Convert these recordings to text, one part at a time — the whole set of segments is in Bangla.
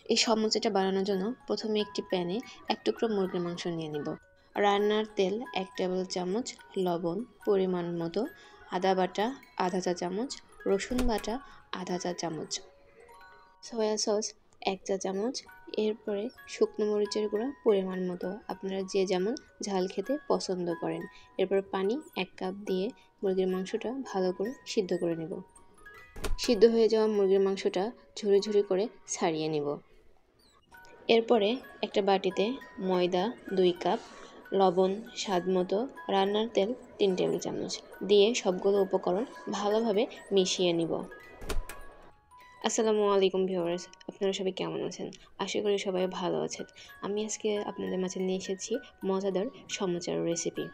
এই সমুচাটা বানানোর জন্য প্রথমে একটি প্যানে এক টুকরো মুরগির মাংস নিয়ে নিব। রান্নার তেল 1 টেবিল চামচ, লবণ পরিমাণ মতো, আদা বাটা আধা চা চামচ, রসুন বাটা আধা চা চামচ, সয়া সস 1 চা চামচ। এরপরে শুকনো মরিচের গুঁড়া পরিমাণ মতো, আপনারা যে যেমন ঝাল খেতে পছন্দ করেন। এরপর পানি 1 কাপ দিয়ে মুরগির মাংসটা ভালো করে সিদ্ধ করে নেব। সিদ্ধ হয়ে যাওয়া মুরগির মাংসটা ঝুরি ঝুরি করে ছাড়িয়ে নেব। এরপরে একটা বাটিতে ময়দা 2 কাপ, লবণ স্বাদমতো, রান্নার তেল 3 টেবিল চামচ দিয়ে সবগুলো উপকরণ ভালোভাবে মিশিয়ে নিব। আসসালামু আলাইকুম ভিউয়ার্স, আপনারা সবাই কেমন আছেন? আশা করি সবাই ভালো আছেন। আমি আজকে আপনাদের মাঝে নিয়ে এসেছি মজাদার সমুচার রেসিপি।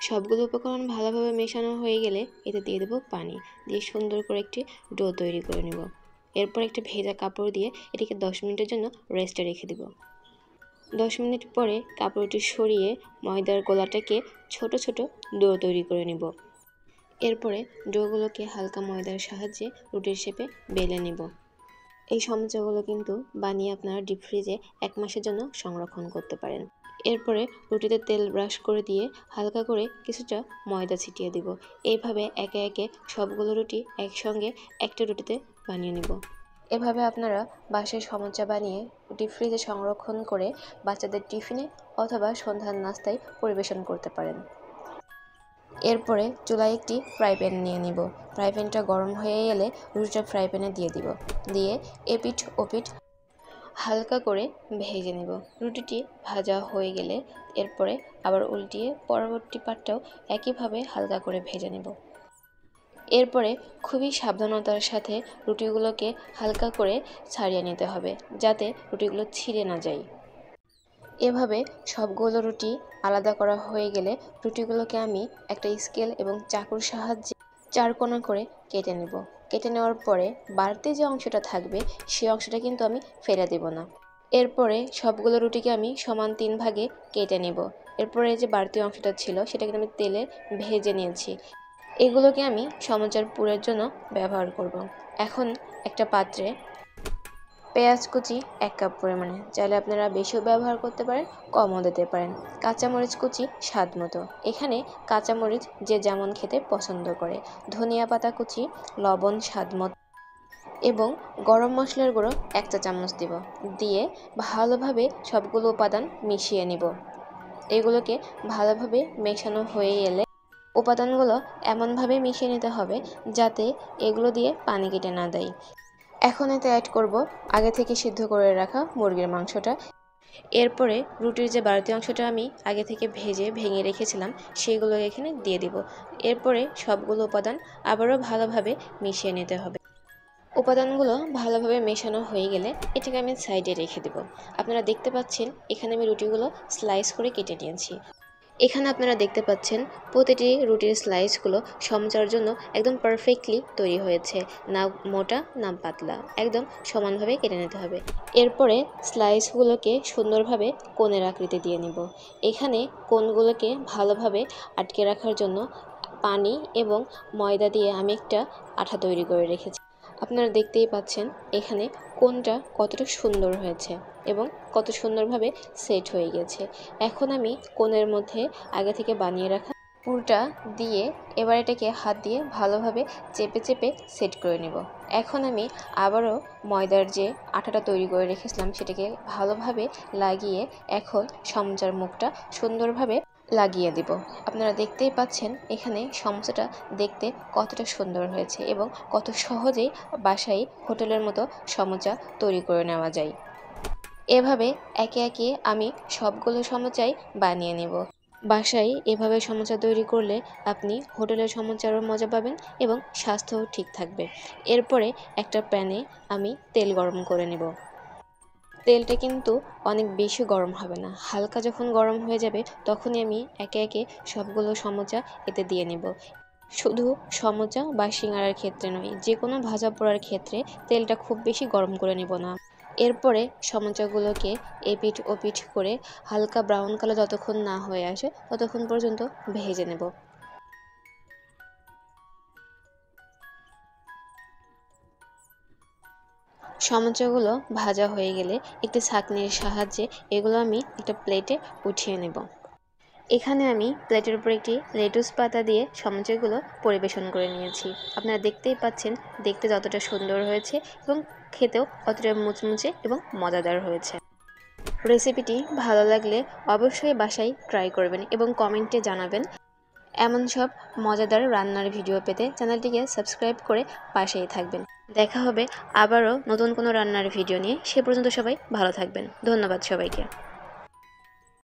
সবগুলো উপকরণ ভালোভাবে মেশানো হয়ে গেলে এতে দিয়ে দেবো পানি, দিয়ে সুন্দর করে একটি ডো তৈরি করে নেব। এরপর একটা ভেজা কাপড় দিয়ে এটিকে 10 মিনিটের জন্য রেস্টে রেখে দেব। 10 মিনিট পরে কাপড়টি সরিয়ে ময়দার গোলাটাকে ছোট ছোট ডো তৈরি করে নেব। এরপরে ডোগুলোকে হালকা ময়দার সাহায্যে রুটির শেপে বেলে নেব। এই সমুচাগুলো কিন্তু বানিয়ে আপনারা ডিপ ফ্রিজে 1 মাসের জন্য সংরক্ষণ করতে পারেন। এরপরে রুটিতে তেল ব্রাশ করে দিয়ে হালকা করে কিছুটা ময়দা ছিটিয়ে দিব। এইভাবে একে একে সবগুলো রুটি একসঙ্গে একটা রুটিতে বানিয়ে নেব। এভাবে আপনারা বাসায় সমুচা বানিয়ে ডিপ ফ্রিজে সংরক্ষণ করে বাচ্চাদের টিফিনে অথবা সন্ধ্যার নাস্তায় পরিবেশন করতে পারেন। এরপরে চুলায় একটি ফ্রাই প্যান নিয়ে নিব। ফ্রাই প্যানটা গরম হয়ে এলে রুটিটা ফ্রাই প্যানে দিয়ে দিব। দিয়ে এপিঠ ওপিঠ হালকা করে ভেজে নেব। রুটিটি ভাজা হয়ে গেলে এরপরে আবার উল্টিয়ে পরবর্তী পাটটাও একইভাবে হালকা করে ভেজে নেব। এরপরে খুবই সাবধানতার সাথে রুটিগুলোকে হালকা করে ছাড়িয়ে নিতে হবে, যাতে রুটিগুলো ছিঁড়ে না যায়। এভাবে সবগুলো রুটি আলাদা করা হয়ে গেলে রুটিগুলোকে আমি একটা স্কেল এবং চাকুর সাহায্যে 4 কোণা করে কেটে নেব। কেটে নেওয়ার পরে বাড়তি যে অংশটা থাকবে সেই অংশটা কিন্তু আমি ফেলে দেব না। এরপরে সবগুলো রুটিকে আমি সমান 3 ভাগে কেটে নেব। এরপরে যে বাড়তি অংশটা ছিল সেটাকে আমি তেলে ভেজে নিয়েছি। এগুলোকে আমি সমুচার পুরের জন্য ব্যবহার করব। এখন একটা পাত্রে পেঁয়াজ কুচি 1 কাপ পরিমাণে, চাইলে আপনারা বেশিও ব্যবহার করতে পারেন, কমও দিতে পারেন। কাঁচামরিচ কুচি স্বাদ মতো, এখানে কাঁচামরিচ যে যেমন খেতে পছন্দ করে। ধনিয়া পাতা কুচি, লবণ স্বাদ মতো এবং গরম মশলার গুঁড়ো 1 চা চামচ দিব। দিয়ে ভালোভাবে সবগুলো উপাদান মিশিয়ে নিব। এগুলোকে ভালোভাবে মেশানো হয়ে এলে উপাদানগুলো এমনভাবে মিশিয়ে নিতে হবে যাতে এগুলো দিয়ে পানি কেটে না দেয়। এখন এতে অ্যাড করব আগে থেকে সিদ্ধ করে রাখা মুরগির মাংসটা। এরপরে রুটির যে বাড়তি অংশটা আমি আগে থেকে ভেঙে রেখেছিলাম সেগুলো এখানে দিয়ে দিব। এরপরে সবগুলো উপাদান আবারও ভালোভাবে মিশিয়ে নিতে হবে। উপাদানগুলো ভালোভাবে মেশানো হয়ে গেলে এটাকে আমি সাইডে রেখে দেব। আপনারা দেখতে পাচ্ছেন এখানে আমি রুটিগুলো স্লাইস করে কেটে নিয়েছি। এখানে আপনারা দেখতে পাচ্ছেন প্রতিটি রুটির স্লাইসগুলো সমুচার জন্য একদম পারফেক্টলি তৈরি হয়েছে, না মোটা না পাতলা, একদম সমানভাবে কেটে নিতে হবে। এরপরে স্লাইসগুলোকে সুন্দরভাবে কোণের আকৃতি দিয়ে নিব। এখানে কোণগুলোকে ভালোভাবে আটকে রাখার জন্য পানি এবং ময়দা দিয়ে আমি একটা আঠা তৈরি করে রেখেছি। আপনারা দেখতেই পাচ্ছেন এখানে কোণটা কতটা সুন্দর হয়েছে এবং কত সুন্দরভাবে সেট হয়ে গেছে। এখন আমি কোণের মধ্যে আগে থেকে বানিয়ে রাখা পুরটা দিয়ে এবার এটাকে হাত দিয়ে ভালোভাবে চেপে চেপে সেট করে নেব। এখন আমি আবারও ময়দার যে আঠাটা তৈরি করে রেখেছিলাম সেটাকে ভালোভাবে লাগিয়ে এখন সমুচার মুখটা সুন্দরভাবে লাগিয়ে দিব। আপনারা দেখতেই পাচ্ছেন এখানে সমুচাটা দেখতে কতটা সুন্দর হয়েছে এবং কত সহজেই বাসায় হোটেলের মতো সমুচা তৈরি করে নেওয়া যায়। এভাবে একে একে আমি সবগুলো সমুচাই বানিয়ে নেব। বাসায় এভাবে সমুচা তৈরি করলে আপনি হোটেলের সমুচারও মজা পাবেন এবং স্বাস্থ্যও ঠিক থাকবে। এরপরে একটা প্যানে আমি তেল গরম করে নেব। তেলটা কিন্তু অনেক বেশি গরম হবে না, হালকা যখন গরম হয়ে যাবে তখনই আমি একে একে সবগুলো সমুচা এতে দিয়ে নেব। শুধু সমুচা বা সিঙ্গারার ক্ষেত্রে নয়, যে কোনো ভাজা পোড়ার ক্ষেত্রে তেলটা খুব বেশি গরম করে নেব না। এরপরে সমুচাগুলোকে এপিঠ ওপিঠ করে হালকা ব্রাউন কালার যতক্ষণ না হয়ে আসে ততক্ষণ পর্যন্ত ভেজে নেব। সমোচাগুলো ভাজা হয়ে গেলে একটি ছাঁকনির সাহায্যে এগুলো আমি একটা প্লেটে উঠিয়ে নেব। এখানে আমি প্লেটের উপর একটি লেটুস পাতা দিয়ে সমোচাগুলো পরিবেশন করে নিয়েছি। আপনারা দেখতেই পাচ্ছেন দেখতে যতটা সুন্দর হয়েছে এবং খেতেও অতটা মুচমুচে এবং মজাদার হয়েছে। রেসিপিটি ভালো লাগলে অবশ্যই বাসায় ট্রাই করবেন এবং কমেন্টে জানাবেন। এমন সব মজাদার রান্নার ভিডিও পেতে চ্যানেলটিকে সাবস্ক্রাইব করে পাশেই থাকবেন। দেখা হবে আবারও নতুন কোনো রান্নার ভিডিও নিয়ে। সে পর্যন্ত সবাই ভালো থাকবেন। ধন্যবাদ সবাইকে।